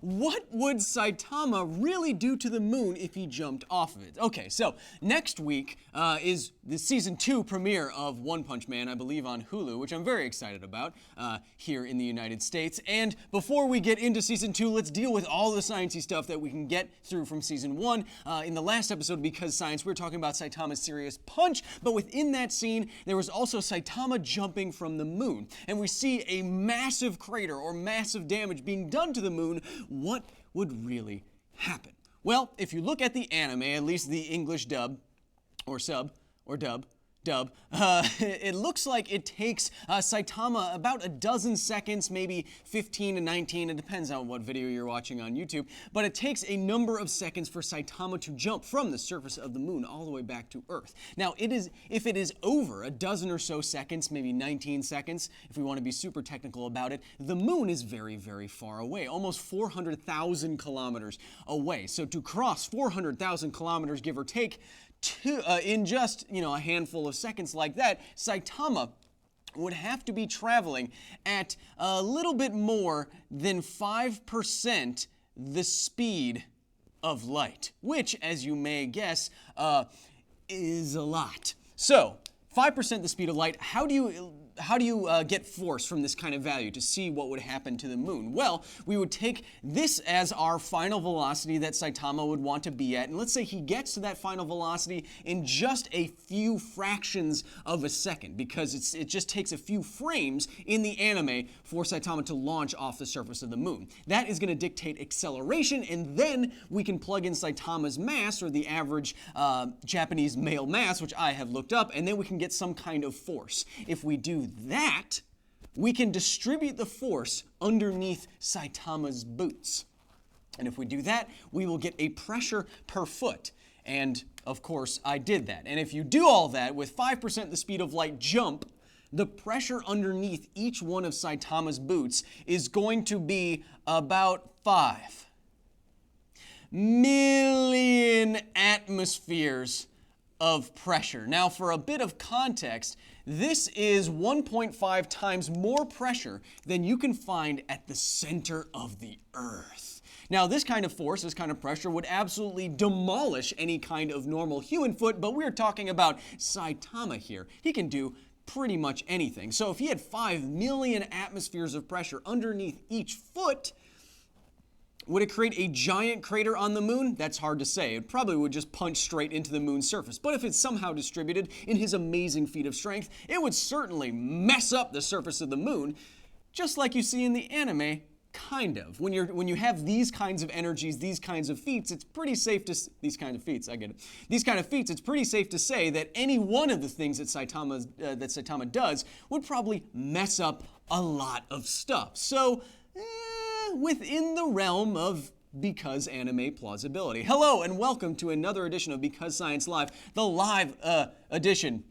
what would Saitama really do to the moon if he jumped off of it? Okay, so next week is the season 2 premiere of One Punch Man, I believe on Hulu, which I'm very excited about here in the United States. And before we get into season 2, let's deal with all the sciencey stuff that we can get through from season 1. In the last episode, Because Science, we were talking about Saitama's serious punch, but within that scene, there was also Saitama jumping from the moon. And we see a massive crater or massive damage being done to the moon. What would really happen? Well, if you look at the anime, at least the English dub, or sub, or dub, it looks like it takes Saitama about a dozen seconds, maybe 15 to 19, it depends on what video you're watching on YouTube, but it takes a number of seconds for Saitama to jump from the surface of the moon all the way back to Earth. Now, if it is over a dozen or so seconds, maybe 19 seconds, if we want to be super technical about it, the moon is very, very far away, almost 400,000 kilometers away. So to cross 400,000 kilometers, give or take, in just, a handful of seconds like that, Saitama would have to be traveling at a little bit more than 5% the speed of light, which, as you may guess, is a lot. So, 5% the speed of light, how do you get force from this kind of value to see what would happen to the moon? Well, we would take this as our final velocity that Saitama would want to be at, and let's say he gets to that final velocity in just a few fractions of a second, because it just takes a few frames in the anime for Saitama to launch off the surface of the moon. That is going to dictate acceleration, and then we can plug in Saitama's mass, or the average Japanese male mass, which I have looked up, and then we can get some kind of force. If we do that, we can distribute the force underneath Saitama's boots. And if we do that, we will get a pressure per foot. And of course, I did that. And if you do all that with 5% the speed of light jump, the pressure underneath each one of Saitama's boots is going to be about 5 million atmospheres of pressure. Now, for a bit of context, this is 1.5 times more pressure than you can find at the center of the Earth. Now, this kind of force, this kind of pressure would absolutely demolish any kind of normal human foot, but we're talking about Saitama here. He can do pretty much anything. So if he had 5 million atmospheres of pressure underneath each foot, would it create a giant crater on the moon? That's hard to say. It probably would just punch straight into the moon's surface. But if it's somehow distributed in his amazing feat of strength, it would certainly mess up the surface of the moon, just like you see in the anime, kind of. When you have these kinds of energies, these kinds of feats, it's pretty safe to these kind of feats, I get it. These kind of feats, it's pretty safe to say that any one of the things that Saitama does would probably mess up a lot of stuff. So, within the realm of Because Anime plausibility. Hello and welcome to another edition of Because Science Live, the live edition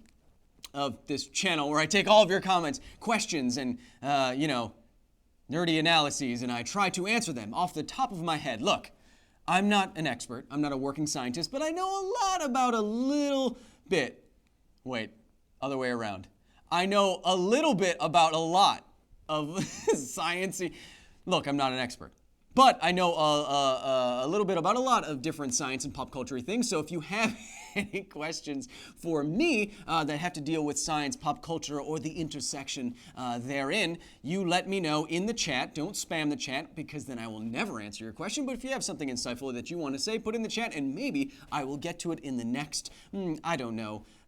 of this channel where I take all of your comments, questions, and, nerdy analyses, and I try to answer them off the top of my head. Look, I'm not an expert, I'm not a working scientist, but I know a lot about a little bit. Wait, other way around. I know a little bit about a lot of sciencey. Look, I'm not an expert, but I know a little bit about a lot of different science and pop culture things. So if you have any questions for me that have to deal with science, pop culture, or the intersection therein, you let me know in the chat. Don't spam the chat, because then I will never answer your question. But if you have something insightful that you want to say, put in the chat, and maybe I will get to it in the next,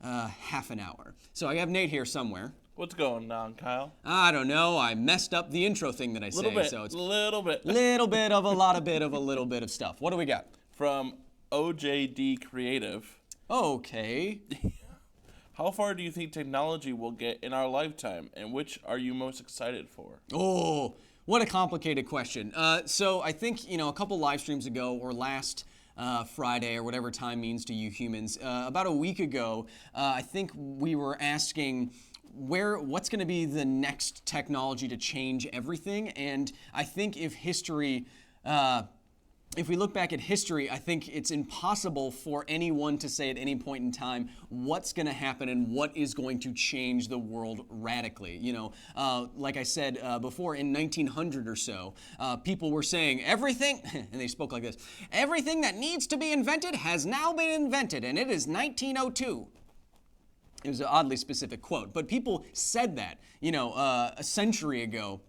half an hour. So I have Nate here somewhere. What's going on, Kyle? I don't know. I messed up the intro thing that I say. So it's little bit of a lot of bit of a little bit of stuff. What do we got? From OJD Creative. Okay. How far do you think technology will get in our lifetime, and which are you most excited for? Oh, what a complicated question. So I think, a couple live streams ago, or last Friday, or whatever time means to you humans, about a week ago, I think we were asking what's going to be the next technology to change everything. And I think if history if we look back at history, I think it's impossible for anyone to say at any point in time what's going to happen and what is going to change the world radically. Like I said before, in 1900 or so, people were saying everything, and they spoke like this, everything that needs to be invented has now been invented, and it is 1902. It was an oddly specific quote, but people said that, a century ago,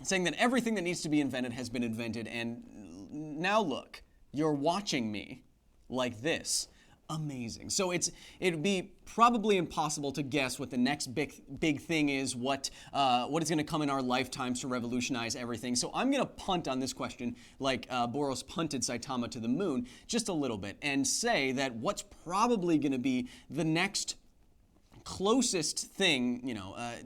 saying that everything that needs to be invented has been invented, and now look, you're watching me like this. Amazing. So it'd be probably impossible to guess what the next big thing is, what is going to come in our lifetimes to revolutionize everything. So I'm going to punt on this question, like Boros punted Saitama to the moon, just a little bit, and say that what's probably going to be the next closest thing,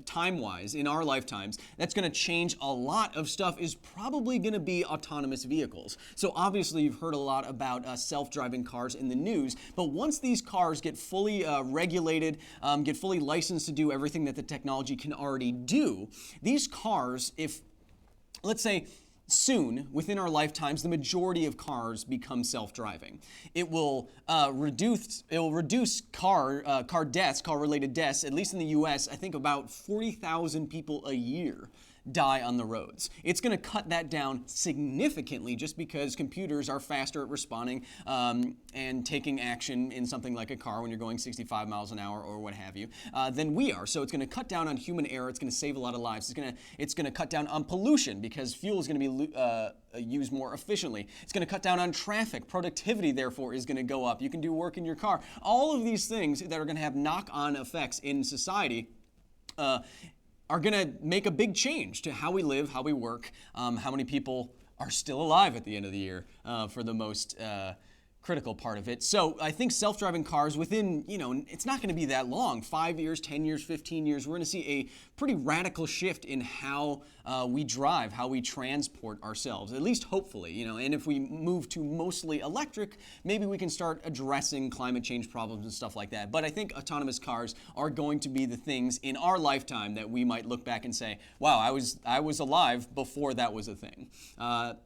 time-wise in our lifetimes that's going to change a lot of stuff is probably going to be autonomous vehicles. So obviously you've heard a lot about self-driving cars in the news, but once these cars get fully regulated, get fully licensed to do everything that the technology can already do, these cars, if, let's say, soon, within our lifetimes, the majority of cars become self-driving. It will reduce car deaths, car-related deaths, at least in the U.S. I think about 40,000 people a year die on the roads. It's going to cut that down significantly just because computers are faster at responding and taking action in something like a car when you're going 65 miles an hour or what have you than we are. So it's going to cut down on human error. It's going to save a lot of lives. It's going to cut down on pollution because fuel is going to be used more efficiently. It's going to cut down on traffic. Productivity, therefore, is going to go up. You can do work in your car. All of these things that are going to have knock-on effects in society are going to make a big change to how we live, how we work, how many people are still alive at the end of the year for the most critical part of it. So I think self-driving cars within, it's not going to be that long, 5 years, 10 years, 15 years, we're going to see a pretty radical shift in how we drive, how we transport ourselves, at least hopefully, and if we move to mostly electric, maybe we can start addressing climate change problems and stuff like that. But I think autonomous cars are going to be the things in our lifetime that we might look back and say, wow, I was alive before that was a thing. So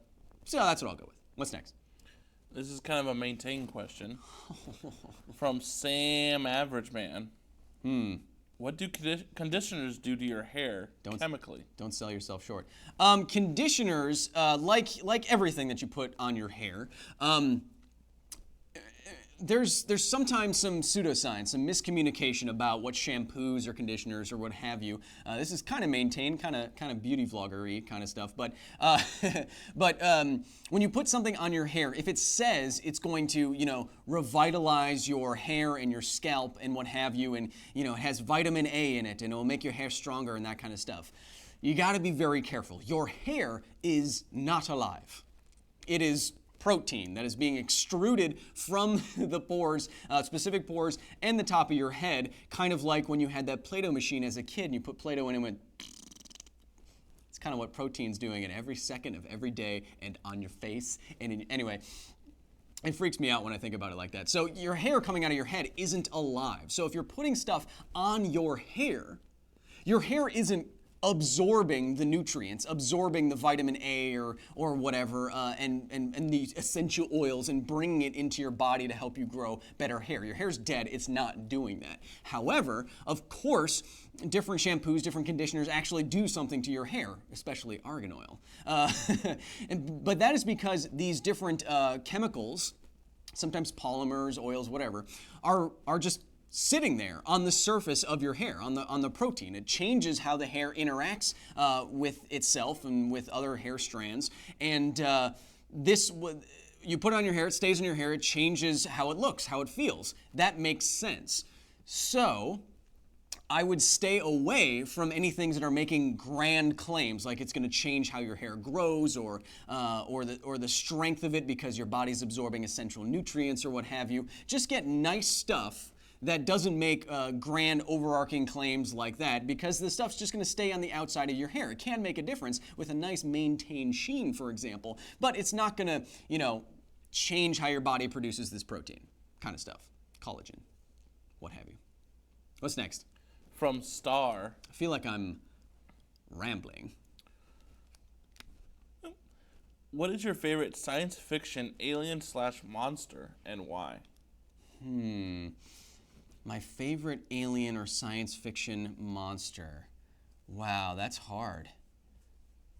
that's what I'll go with. What's next? This is kind of a maintained question from Sam Average Man. What do conditioners do to your hair chemically? Don't sell yourself short. Conditioners, like everything that you put on your hair, there's sometimes some pseudoscience, some miscommunication about what shampoos or conditioners or what have you. This is kind of maintained, kind of beauty vlogger-y kind of stuff. But when you put something on your hair, if it says it's going to revitalize your hair and your scalp and what have you, and it has vitamin A in it and it will make your hair stronger and that kind of stuff, you got to be very careful. Your hair is not alive. It is protein that is being extruded from the pores, specific pores, and the top of your head, kind of like when you had that Play-Doh machine as a kid and you put Play-Doh in and went. It's kind of what protein's doing in every second of every day and on your face. And anyway, it freaks me out when I think about it like that. So your hair coming out of your head isn't alive. So if you're putting stuff on your hair isn't absorbing the nutrients, absorbing the vitamin A or whatever, and the essential oils and bringing it into your body to help you grow better hair. Your hair's dead. It's not doing that. However, of course, different shampoos, different conditioners actually do something to your hair, especially argan oil. But that is because these different chemicals, sometimes polymers, oils, whatever, are just sitting there on the surface of your hair, on the protein. It changes how the hair interacts with itself and with other hair strands. And you put it on your hair, it stays in your hair, it changes how it looks, how it feels. That makes sense. So I would stay away from any things that are making grand claims, like it's going to change how your hair grows or the strength of it because your body's absorbing essential nutrients or what have you. Just get nice stuff that doesn't make grand overarching claims like that, because the stuff's just going to stay on the outside of your hair. It can make a difference with a nice maintained sheen, for example, but it's not going to, change how your body produces this protein kind of stuff, collagen, what have you. What's next? From Star. I feel like I'm rambling. What is your favorite science fiction alien/monster and why? My favorite alien or science fiction monster. Wow, that's hard.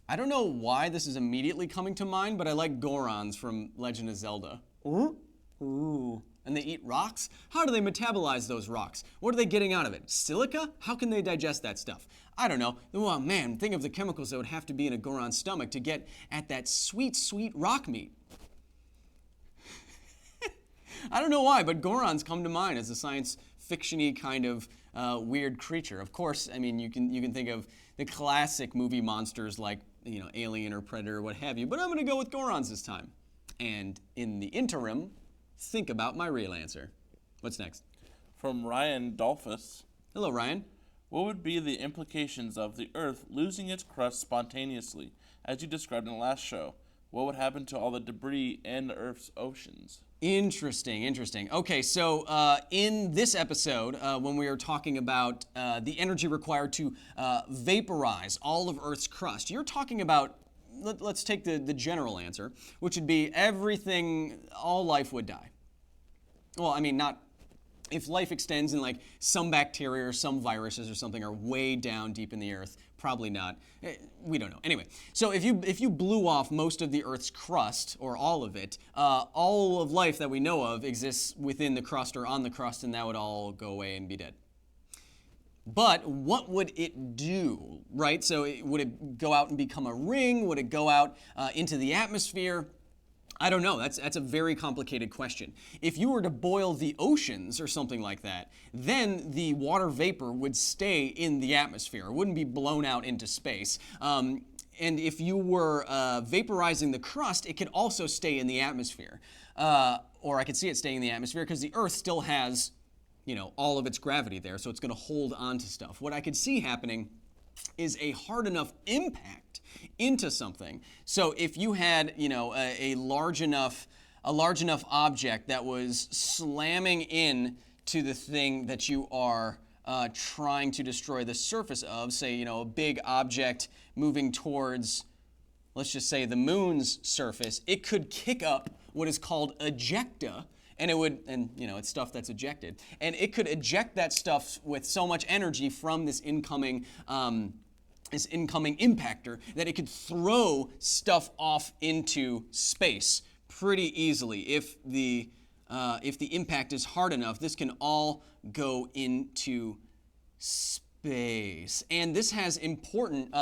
I don't know why this is immediately coming to mind, but I like Gorons from Legend of Zelda. Ooh. And they eat rocks? How do they metabolize those rocks? What are they getting out of it? Silica? How can they digest that stuff? I don't know. Oh man, think of the chemicals that would have to be in a Goron's stomach to get at that sweet, sweet rock meat. I don't know why, but Gorons come to mind as a science fiction-y kind of weird creature. Of course, I mean, you can think of the classic movie monsters like, Alien or Predator or what have you, but I'm going to go with Gorons this time. And in the interim, think about my real answer. What's next? From Ryan Dolphus. Hello, Ryan. What would be the implications of the Earth losing its crust spontaneously, as you described in the last show? What would happen to all the debris in the Earth's oceans? Interesting. Okay, so in this episode, when we were talking about the energy required to vaporize all of Earth's crust, you're talking about, let's take the general answer, which would be everything, all life would die. Well, I mean, not if life extends and like some bacteria or some viruses or something are way down deep in the earth, probably not. We don't know. Anyway, so if you blew off most of the Earth's crust or all of it, all of life that we know of exists within the crust or on the crust, and that would all go away and be dead. But what would it do, right? So would it go out and become a ring? Would it go out into the atmosphere? I don't know. That's a very complicated question. If you were to boil the oceans or something like that, then the water vapor would stay in the atmosphere. It wouldn't be blown out into space. And if you were vaporizing the crust, it could also stay in the atmosphere. Or I could see it staying in the atmosphere because the Earth still has, all of its gravity there, so it's going to hold on to stuff. What I could see happening is a hard enough impact into something. So if you had, a large enough object that was slamming in to the thing that you are trying to destroy the surface of, say, a big object moving towards, let's just say, the moon's surface, it could kick up what is called ejecta, and it's stuff that's ejected, and it could eject that stuff with so much energy from this incoming impactor that it could throw stuff off into space pretty easily. If the impact is hard enough, this can all go into space. And this has important,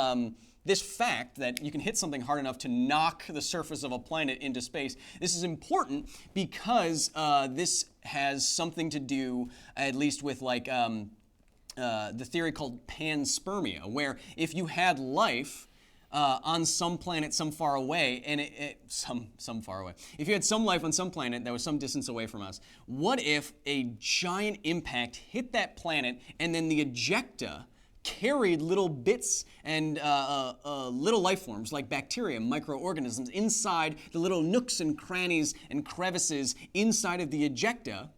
this fact that you can hit something hard enough to knock the surface of a planet into space, this is important because this has something to do, at least with the theory called panspermia, where if you had life on some planet some far away, and some far away, if you had some life on some planet that was some distance away from us, what if a giant impact hit that planet and then the ejecta carried little bits and little life forms like bacteria, microorganisms inside the little nooks and crannies and crevices inside of the ejecta,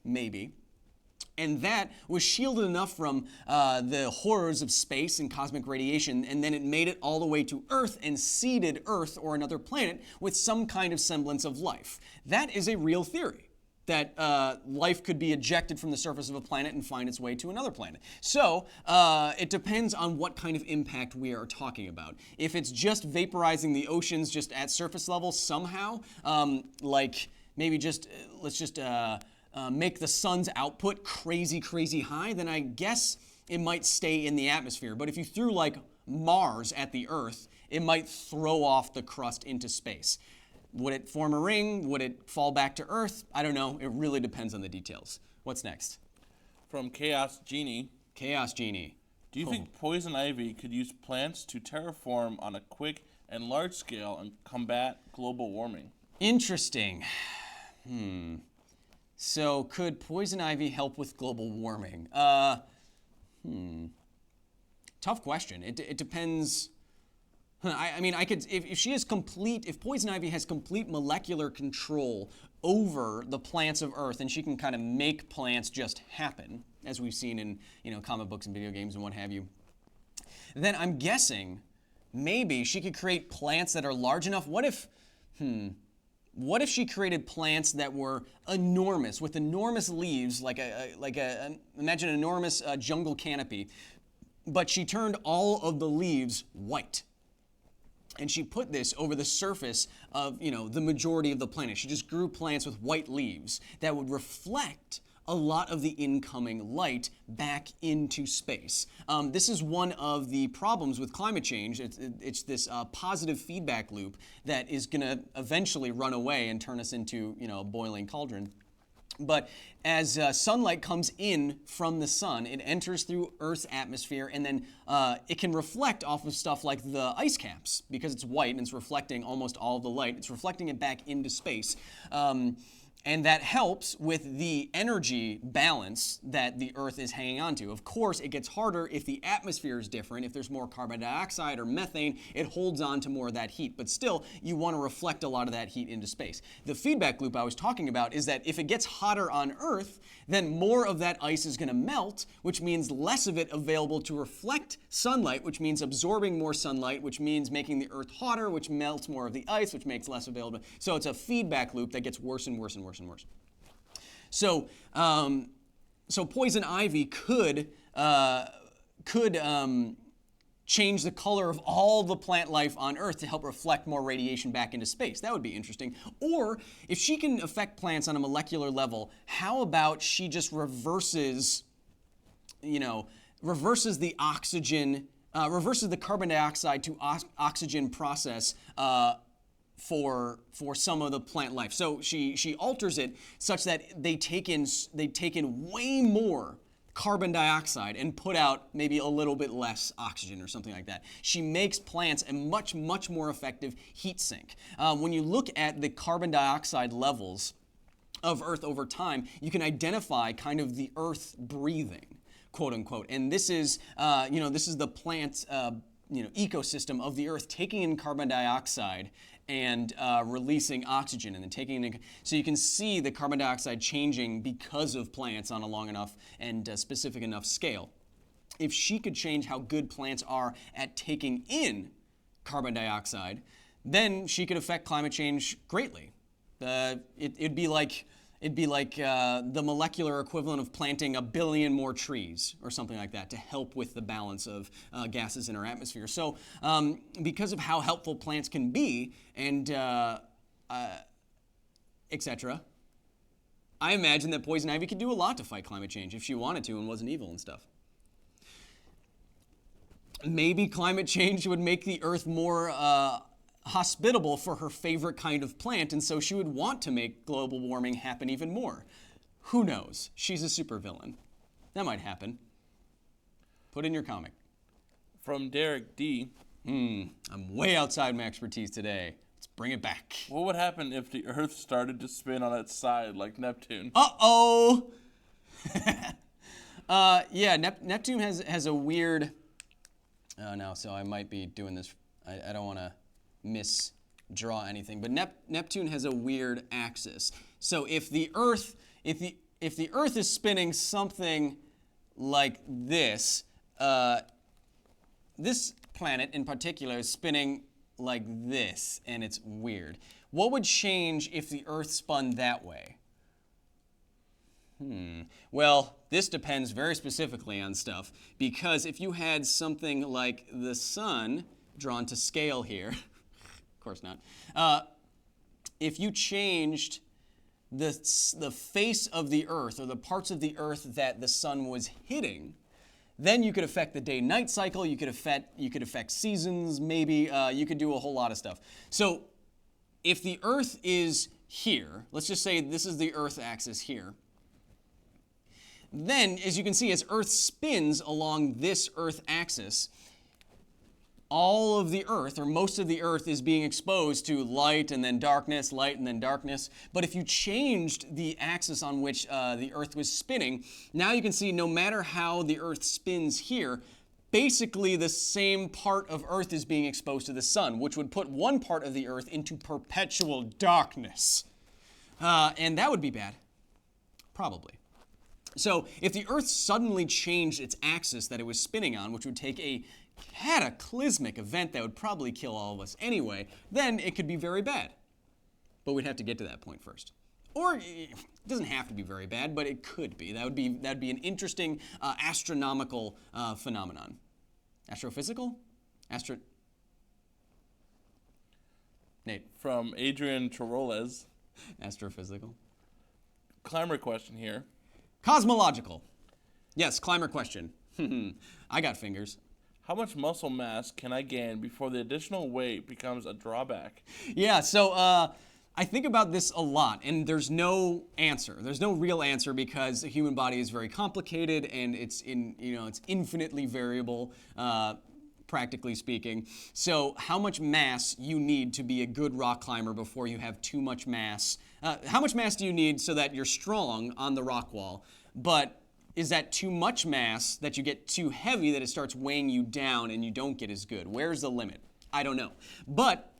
maybe. And that was shielded enough from the horrors of space and cosmic radiation, and then it made it all the way to Earth and seeded Earth or another planet with some kind of semblance of life. That is a real theory, that life could be ejected from the surface of a planet and find its way to another planet. So it depends on what kind of impact we are talking about. If it's just vaporizing the oceans just at surface level somehow, like maybe just, let's just make the sun's output crazy high, then I guess it might stay in the atmosphere. But if you threw like Mars at the Earth, it might throw off the crust into space. Would it form a ring? Would it fall back to Earth? I don't know. It really depends on the details. What's next? From Chaos Genie. Chaos Genie. Do you think poison ivy could use plants to terraform on a quick and large scale and combat global warming? Interesting. So could poison ivy help with global warming? Tough question. It depends. I mean, I could, if poison ivy has complete molecular control over the plants of Earth, and she can kind of make plants just happen, as we've seen in, comic books and video games and what have you, then I'm guessing maybe she could create plants that are large enough. What if What if she created plants that were enormous, with enormous leaves, imagine an enormous jungle canopy, but she turned all of the leaves white. And she put this over the surface of, the majority of the planet. She just grew plants with white leaves that would reflect a lot of the incoming light back into space. This is one of the problems with climate change. It's this positive feedback loop that is going to eventually run away and turn us into, a boiling cauldron. But as sunlight comes in from the sun, it enters through Earth's atmosphere, and then it can reflect off of stuff like the ice caps. Because it's white and it's reflecting almost all of the light, it's reflecting it back into space. And that helps with the energy balance that the Earth is hanging on to. Of course, it gets harder if the atmosphere is different. If there's more carbon dioxide or methane, it holds on to more of that heat. But still, you want to reflect a lot of that heat into space. The feedback loop I was talking about is that if it gets hotter on Earth, then more of that ice is going to melt, which means less of it available to reflect sunlight, which means absorbing more sunlight, which means making the Earth hotter, which melts more of the ice, which makes less available. So it's a feedback loop that gets worse and worse and worse and worse. So poison ivy could change the color of all the plant life on Earth to help reflect more radiation back into space. That would be interesting. Or if she can affect plants on a molecular level, how about she just reverses the oxygen, reverses the carbon dioxide to oxygen process for some of the plant life. So she alters it such that they take in way more carbon dioxide and put out maybe a little bit less oxygen or something like that. She makes plants a much, much more effective heat sink. When you look at the carbon dioxide levels of Earth over time, you can identify kind of the Earth breathing, quote unquote. And this is the plant ecosystem of the Earth taking in carbon dioxide and releasing oxygen, and then so you can see the carbon dioxide changing because of plants on a long enough and specific enough scale. If she could change how good plants are at taking in carbon dioxide, then she could affect climate change greatly. It'd be like the molecular equivalent of planting 1 billion more trees or something like that to help with the balance of gases in our atmosphere. So because of how helpful plants can be and etc., I imagine that poison ivy could do a lot to fight climate change if she wanted to and wasn't evil and stuff. Maybe climate change would make the Earth more hospitable for her favorite kind of plant, and so she would want to make global warming happen even more. Who knows? She's a supervillain. That might happen. Put in your comic. From Derek D. I'm way outside my expertise today. Let's bring it back. What would happen if the Earth started to spin on its side like Neptune? Uh-oh! Neptune has a weird... Oh, no, so I might be doing this... I don't want to misdraw anything, but Neptune has a weird axis. So if the Earth is spinning something like this, this planet in particular is spinning like this, and it's weird. What would change if the Earth spun that way? Well, this depends very specifically on stuff, because if you had something like the sun drawn to scale here, of course not, if you changed the face of the Earth, or the parts of the Earth that the sun was hitting, then you could affect the day-night cycle, you could affect seasons, maybe, you could do a whole lot of stuff. So if the Earth is here, let's just say this is the Earth axis here, then, as you can see, as Earth spins along this Earth axis, all of the Earth, or most of the Earth, is being exposed to light and then darkness, light and then darkness. But if you changed the axis on which the Earth was spinning, now you can see no matter how the Earth spins here, basically the same part of Earth is being exposed to the sun, which would put one part of the Earth into perpetual darkness. And that would be bad. Probably. So if the Earth suddenly changed its axis that it was spinning on, which would take a cataclysmic event that would probably kill all of us anyway, then it could be very bad. but we'd have to get to that point first. Or it doesn't have to be very bad, but it could be. That'd be an interesting astronomical phenomenon. Astrophysical? Nate. From Adrian Choroles. Astrophysical. Climber question here. Cosmological. Yes, climber question. I got fingers. How much muscle mass can I gain before the additional weight becomes a drawback? Yeah, so I think about this a lot, and there's no answer. There's no real answer because the human body is very complicated and it's infinitely variable, practically speaking. So how much mass you need to be a good rock climber before you have too much mass? How much mass do you need so that you're strong on the rock wall? But is that too much mass that you get too heavy that it starts weighing you down and you don't get as good? Where's the limit? I don't know. But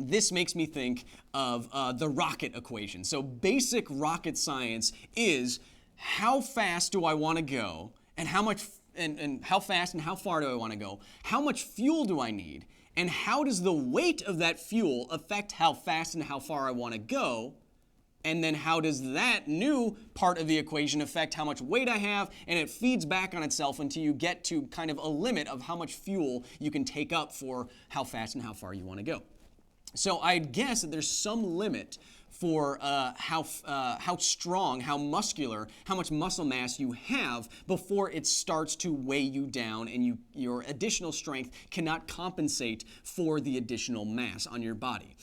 this makes me think of the rocket equation. So basic rocket science is how fast do I want to go and how much and how fast and how far do I want to go? How much fuel do I need? And how does the weight of that fuel affect how fast and how far I want to go? And then how does that new part of the equation affect how much weight I have? And it feeds back on itself until you get to kind of a limit of how much fuel you can take up for how fast and how far you want to go. So I'd guess that there's some limit for how strong, how muscular, how much muscle mass you have before it starts to weigh you down and your additional strength cannot compensate for the additional mass on your body.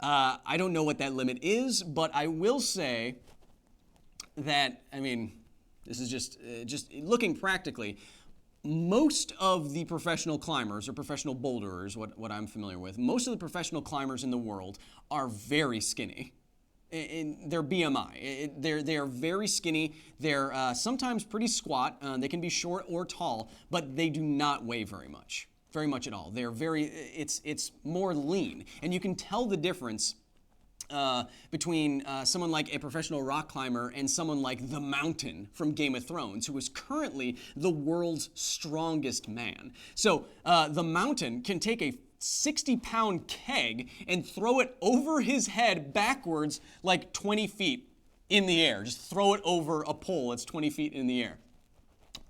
I don't know what that limit is, but I will say that, this is just looking practically, most of the professional climbers or professional boulderers, what I'm familiar with, most of the professional climbers in the world are very skinny in their BMI. They're very skinny. They're sometimes pretty squat. They can be short or tall, but they do not weigh very much at all. It's more lean, and you can tell the difference between someone like a professional rock climber and someone like the Mountain from Game of Thrones, who is currently the world's strongest man. So the Mountain can take a 60-pound keg and throw it over his head backwards like 20 feet in the air. Just throw it over a pole that's 20 feet in the air.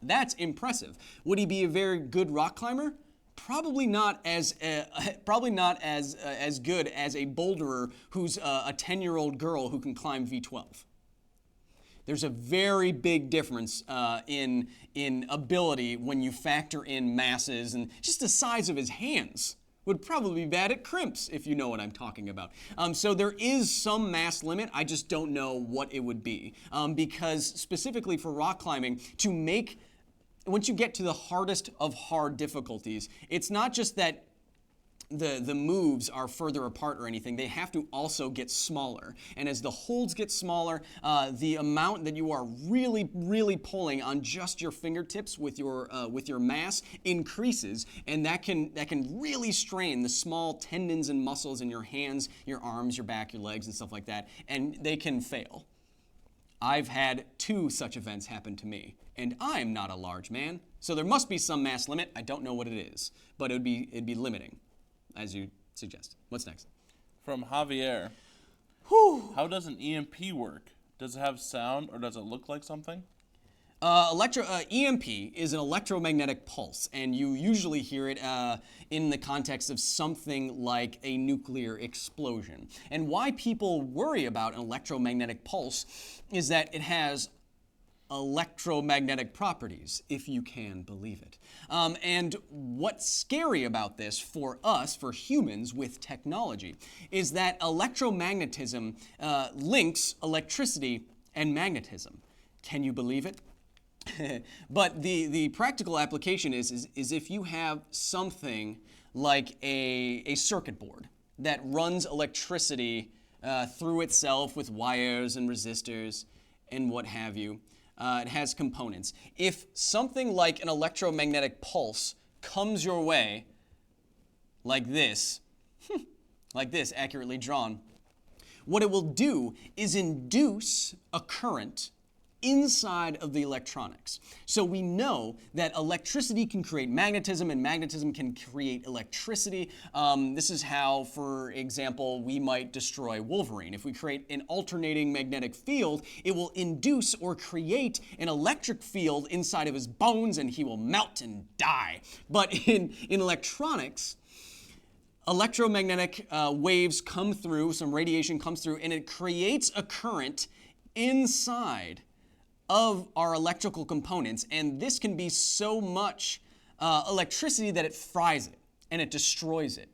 That's impressive. Would he be a very good rock climber? Probably not as good as a boulderer who's a 10-year-old girl who can climb V12. There's a very big difference in ability when you factor in masses, and just the size of his hands would probably be bad at crimps, if you know what I'm talking about. So there is some mass limit. I just don't know what it would be, because specifically for rock climbing, once you get to the hardest of hard difficulties, it's not just that the moves are further apart or anything. They have to also get smaller. And as the holds get smaller, the amount that you are really, really pulling on just your fingertips with your mass increases, and that can really strain the small tendons and muscles in your hands, your arms, your back, your legs, and stuff like that, and they can fail. I've had 2 such events happen to me, and I'm not a large man, so there must be some mass limit. I don't know what it is, but it'd be limiting, as you suggest. What's next? From Javier. How does an EMP work? Does it have sound, or does it look like something? EMP is an electromagnetic pulse, and you usually hear it in the context of something like a nuclear explosion. And why people worry about an electromagnetic pulse is that it has electromagnetic properties, if you can believe it. And what's scary about this for us, for humans with technology, is that electromagnetism links electricity and magnetism. Can you believe it? But the practical application is if you have something like a circuit board that runs electricity through itself with wires and resistors and what have you. It has components. If something like an electromagnetic pulse comes your way, like this, accurately drawn, what it will do is induce a current inside of the electronics. So we know that electricity can create magnetism and magnetism can create electricity. This is how, for example, we might destroy Wolverine. If we create an alternating magnetic field, it will induce or create an electric field inside of his bones and he will melt and die. But in electronics, electromagnetic waves come through, some radiation comes through, and it creates a current inside of our electrical components, and this can be so much electricity that it fries it and it destroys it.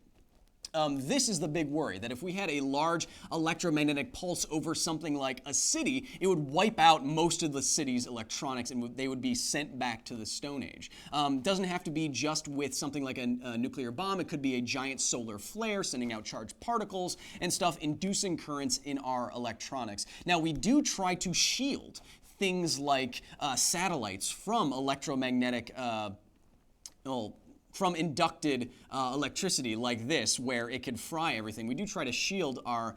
This is the big worry, that if we had a large electromagnetic pulse over something like a city, it would wipe out most of the city's electronics and they would be sent back to the Stone Age. Doesn't have to be just with something like a nuclear bomb. It could be a giant solar flare sending out charged particles and stuff, inducing currents in our electronics. Now, we do try to shield things like satellites from electromagnetic, from inducted electricity like this, where it could fry everything. We do try to shield our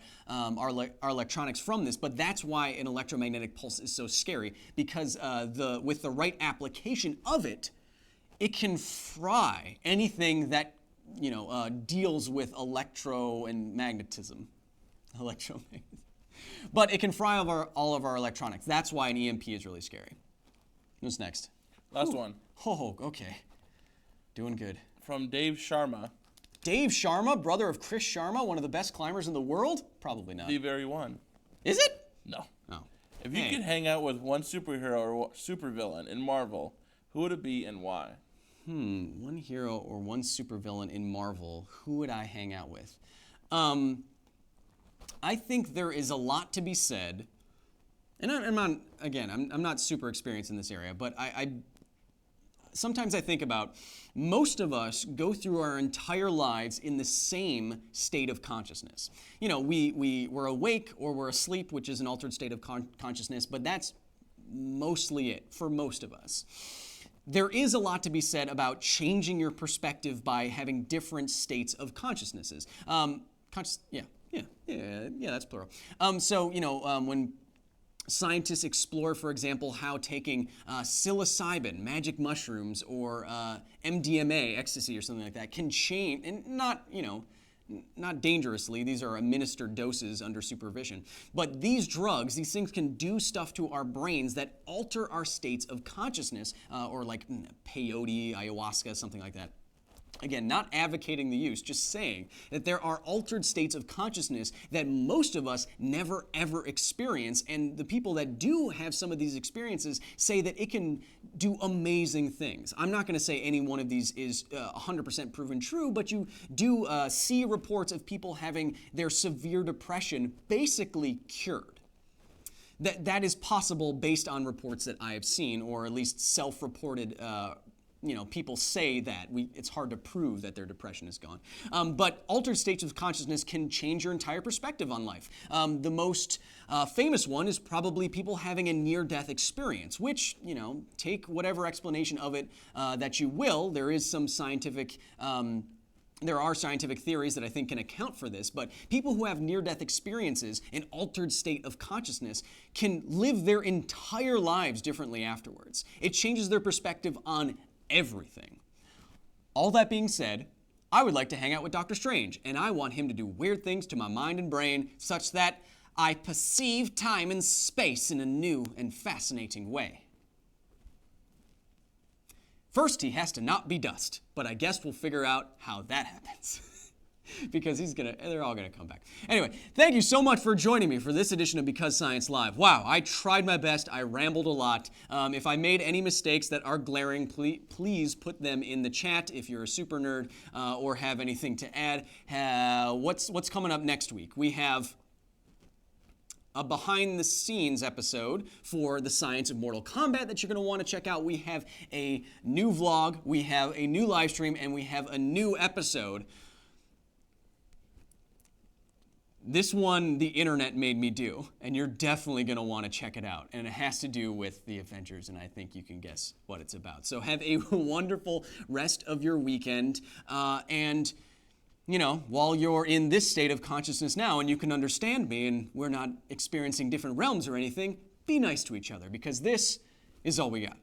electronics from this, but that's why an electromagnetic pulse is so scary, because with the right application of it, it can fry anything that deals with electro and magnetism. Electromagnetism. But it can fry all of our electronics. That's why an EMP is really scary. What's next? Last one. Oh, okay. Doing good. From Dave Sharma. Dave Sharma, brother of Chris Sharma, one of the best climbers in the world? Probably not. The very one. Is it? No. Oh. If you could hang out with one superhero or supervillain in Marvel, who would it be and why? One hero or one supervillain in Marvel, who would I hang out with? I think there is a lot to be said, and I'm not super experienced in this area, but sometimes I think about, most of us go through our entire lives in the same state of consciousness. We're awake or we're asleep, which is an altered state of consciousness, but that's mostly it for most of us. There is a lot to be said about changing your perspective by having different states of consciousnesses. Yeah, that's plural. When scientists explore, for example, how taking psilocybin, magic mushrooms, or MDMA, ecstasy, or something like that, can change, and not dangerously. These are administered doses under supervision. But these drugs, these things can do stuff to our brains that alter our states of consciousness, or like peyote, ayahuasca, something like that. Again, not advocating the use, just saying that there are altered states of consciousness that most of us never ever experience, and the people that do have some of these experiences say that it can do amazing things. I'm not going to say any one of these is 100% proven true, but you do see reports of people having their severe depression basically cured. That is possible based on reports that I have seen, or at least self-reported people say that. It's hard to prove that their depression is gone. But altered states of consciousness can change your entire perspective on life. The most famous one is probably people having a near-death experience, which, take whatever explanation of it that you will. There is some scientific... There are scientific theories that I think can account for this, but people who have near-death experiences, an altered state of consciousness, can live their entire lives differently afterwards. It changes their perspective on everything. All that being said, I would like to hang out with Dr. Strange, and I want him to do weird things to my mind and brain such that I perceive time and space in a new and fascinating way. First, he has to not be dust, but I guess we'll figure out how that happens. Because they're all gonna come back. Anyway, thank you so much for joining me for this edition of Because Science Live. Wow, I tried my best. I rambled a lot. If I made any mistakes that are glaring, please put them in the chat if you're a super nerd or have anything to add. What's coming up next week? We have a behind-the-scenes episode for the science of Mortal Kombat that you're going to want to check out. We have a new vlog, we have a new live stream, and we have a new episode. This one, the internet made me do, and you're definitely going to want to check it out. And it has to do with the Avengers, and I think you can guess what it's about. So have a wonderful rest of your weekend. And, while you're in this state of consciousness now, and you can understand me, and we're not experiencing different realms or anything, be nice to each other because this is all we got.